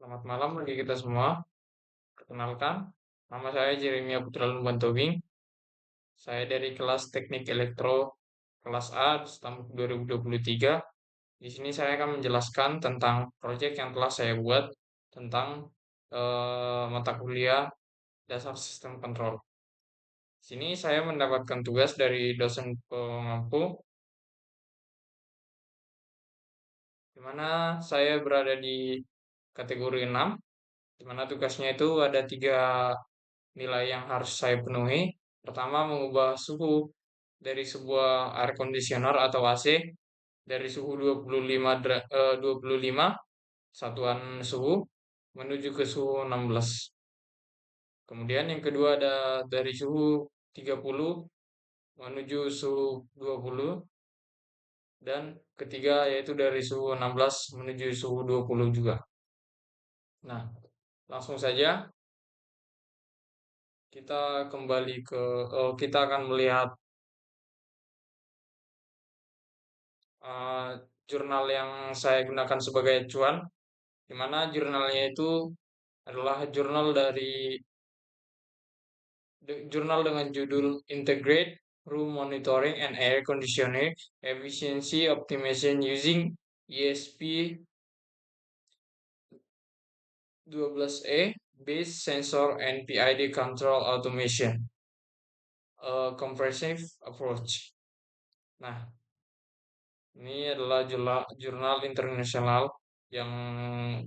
Selamat malam bagi kita semua. Perkenalkan, nama saya Jeremia Putra Lumbantobing. Saya dari kelas Teknik Elektro kelas A tahun 2023. Di sini saya akan menjelaskan tentang proyek yang telah saya buat tentang mata kuliah dasar sistem kontrol. Di sini saya mendapatkan tugas dari dosen pengampu, di mana saya berada di kategori 6, di mana tugasnya itu ada tiga nilai yang harus saya penuhi. Pertama, mengubah suhu dari sebuah air conditioner atau AC dari suhu 25 satuan suhu menuju ke suhu 16. Kemudian yang kedua ada dari suhu 30 menuju suhu 20, dan ketiga yaitu dari suhu 16 menuju suhu 20 juga. Nah, langsung saja kita kembali ke kita akan melihat eh, jurnal yang saya gunakan sebagai acuan, di mana jurnalnya itu adalah jurnal dengan judul Integrate Room Monitoring and Air Conditioning Efficiency Optimization Using ESP 12E Based Sensor and PID Control Automation, a Comprehensive Approach. Nah, ini adalah jurnal internasional yang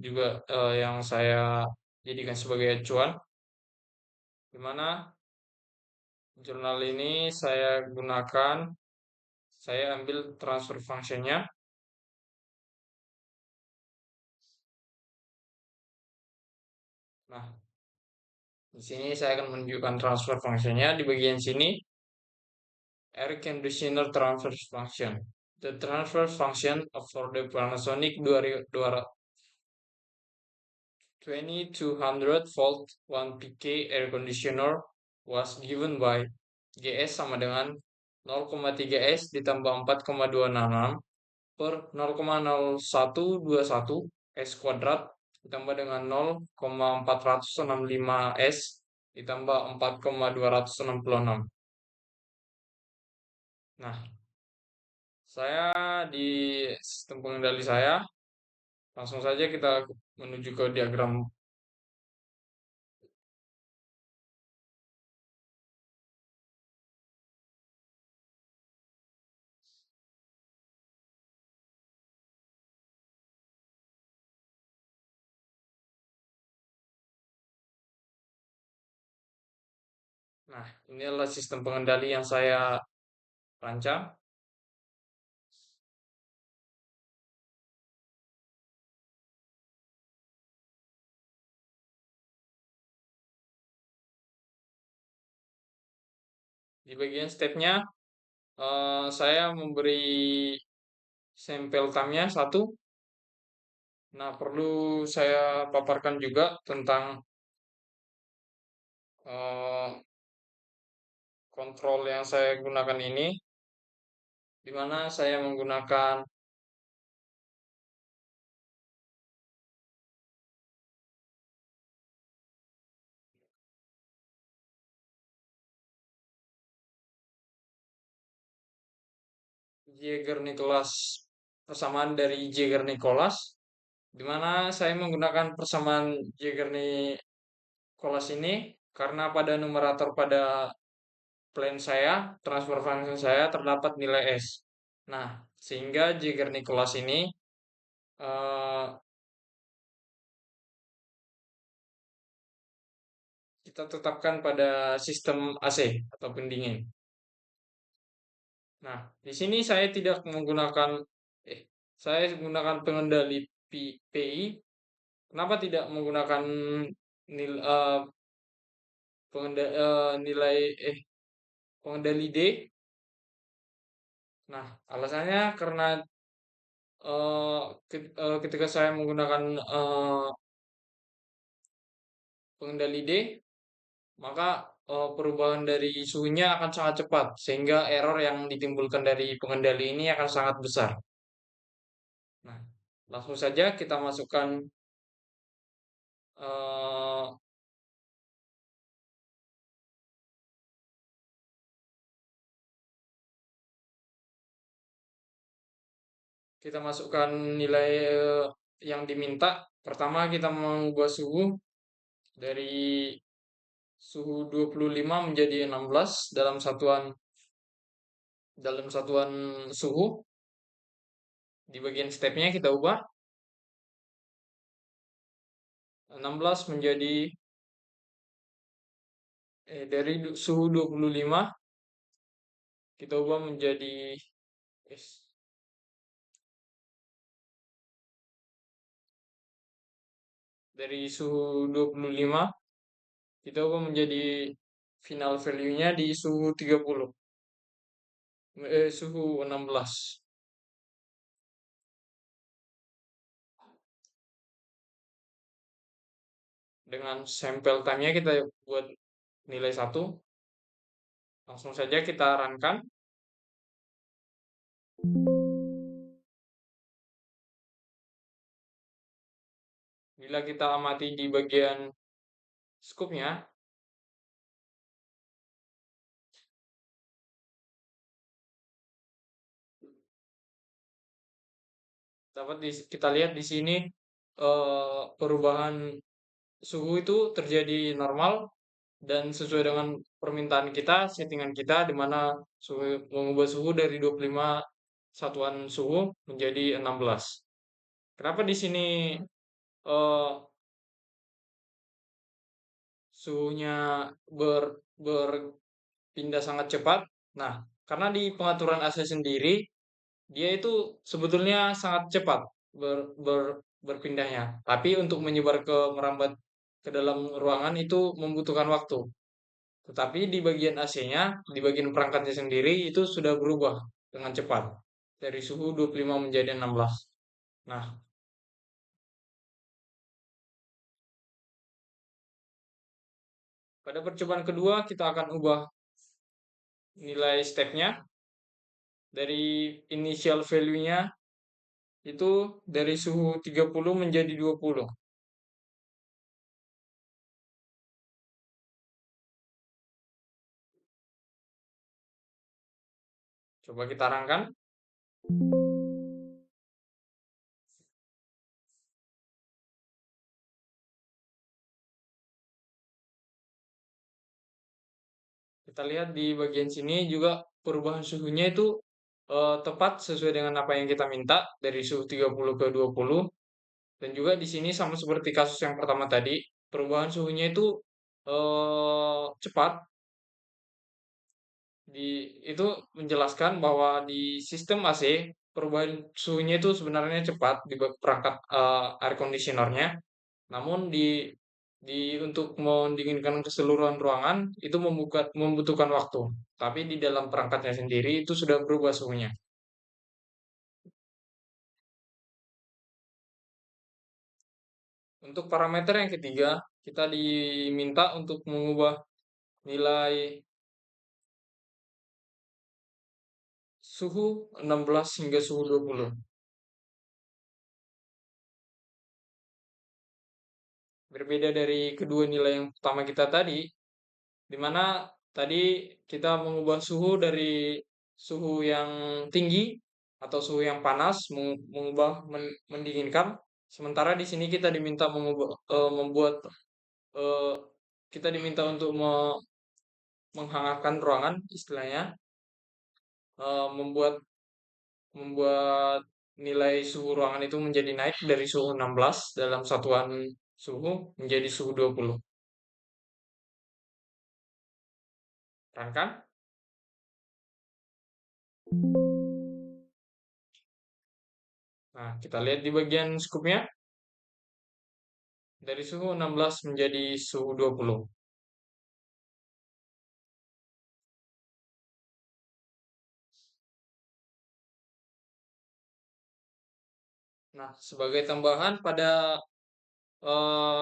juga yang saya jadikan sebagai acuan, di mana jurnal ini saya ambil transfer functionnya. Nah, di sini saya akan menunjukkan transfer functionnya di bagian sini, air conditioner transfer function. The transfer function for the Panasonic 2200 volt 1 PK air conditioner was given by GS sama dengan 0,3 S ditambah 4,266 per 0,0121 S kuadrat ditambah dengan 0,465 S ditambah 4,266. Nah, saya di sistem pengendali saya, langsung saja kita menuju ke diagram. Nah, ini adalah sistem pengendali yang saya rancang. Di bagian stepnya, saya memberi sampel time-nya 1. Nah, perlu saya paparkan juga tentang eh, kontrol yang saya gunakan ini, di mana saya menggunakan Jaeger-Nicholas, persamaan dari Jaeger-Nicholas, di mana saya menggunakan persamaan Jaeger-Nicholas ini karena pada numerator pada plan saya, transfer function saya terdapat nilai S. Nah, sehingga Jaeger-Nicholas ini eh, kita tetapkan pada sistem AC atau pendingin. Nah, di sini saya tidak menggunakan eh saya menggunakan pengendali PI. Kenapa tidak menggunakan eh, nilai pengendali D? Nah, alasannya karena ketika saya menggunakan pengendali D, maka perubahan dari suhunya akan sangat cepat, sehingga error yang ditimbulkan dari pengendali ini akan sangat besar. Nah, langsung saja kita masukkan eh, kita masukkan nilai yang diminta. Pertama kita mengubah suhu dari suhu 25 menjadi 16 dalam satuan suhu. Di bagian stepnya kita ubah 16 menjadi dari suhu 25 kita ubah menjadi eh, dari suhu 25 kita ubah menjadi final value-nya di suhu 30, suhu 16. Dengan sampel time-nya kita buat nilai 1. Langsung saja kita runkan. Bila kita amati di bagian scope-nya, kita lihat di sini perubahan suhu itu terjadi normal dan sesuai dengan permintaan kita, settingan kita, di mana mengubah suhu dari 25 satuan suhu menjadi 16. Kenapa di sini eh, suhunya berpindah sangat cepat? Nah, karena di pengaturan AC sendiri dia itu sebetulnya sangat cepat berpindahnya. Tapi untuk menyebar merambat ke dalam ruangan itu membutuhkan waktu. Tetapi di bagian AC-nya, di bagian perangkatnya sendiri itu sudah berubah dengan cepat dari suhu 25 menjadi 16. Nah, pada percobaan kedua kita akan ubah nilai stepnya dari initial value-nya itu dari suhu 30 menjadi 20. Coba kita rangkan. Kita lihat di bagian sini juga perubahan suhunya itu tepat sesuai dengan apa yang kita minta dari suhu 30 ke 20. Dan juga di sini sama seperti kasus yang pertama tadi, perubahan suhunya itu cepat. Itu menjelaskan bahwa di sistem AC perubahan suhunya itu sebenarnya cepat di perangkat air conditionernya. Namun untuk mendinginkan keseluruhan ruangan itu membutuhkan waktu. Tapi di dalam perangkatnya sendiri itu sudah berubah suhunya. Untuk parameter yang ketiga, kita diminta untuk mengubah nilai suhu 16 hingga suhu 20. Berbeda dari kedua nilai yang pertama kita tadi, di mana tadi kita mengubah suhu dari suhu yang tinggi atau suhu yang panas, mengubah mendinginkan. Sementara di sini kita diminta membuat eh, kita diminta untuk menghangatkan ruangan, istilahnya membuat membuat nilai suhu ruangan itu menjadi naik dari suhu 16 dalam satuan suhu menjadi suhu 20. Kan kan? Nah, kita lihat di bagian scoop-nya dari suhu 16 menjadi suhu 20. Nah, sebagai tambahan pada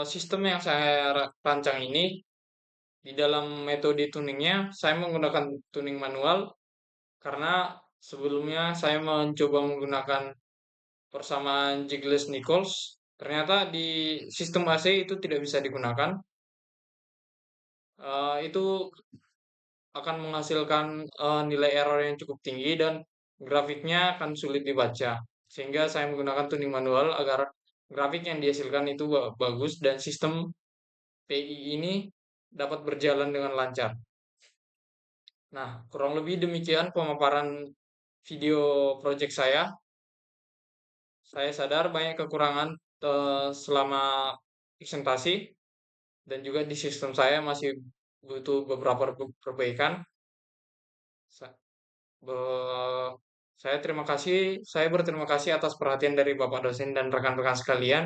sistem yang saya rancang ini, di dalam metode tuningnya, saya menggunakan tuning manual karena sebelumnya saya mencoba menggunakan persamaan Jiggles-Nichols, Ternyata di sistem AC itu tidak bisa digunakan. Itu akan menghasilkan nilai error yang cukup tinggi dan grafiknya akan sulit dibaca. Sehingga saya menggunakan tuning manual agar grafik yang dihasilkan itu bagus dan sistem TI ini dapat berjalan dengan lancar. Nah, kurang lebih demikian pemaparan video project saya. Saya sadar banyak kekurangan selama presentasi dan juga di sistem saya masih butuh beberapa perbaikan. Sa- be- saya terima kasih, saya berterima kasih atas perhatian dari Bapak dosen dan rekan-rekan sekalian.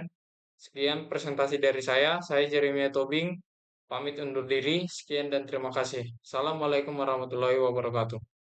Sekian presentasi dari saya Jeremia Tobing, pamit undur diri. Sekian dan terima kasih. Assalamualaikum warahmatullahi wabarakatuh.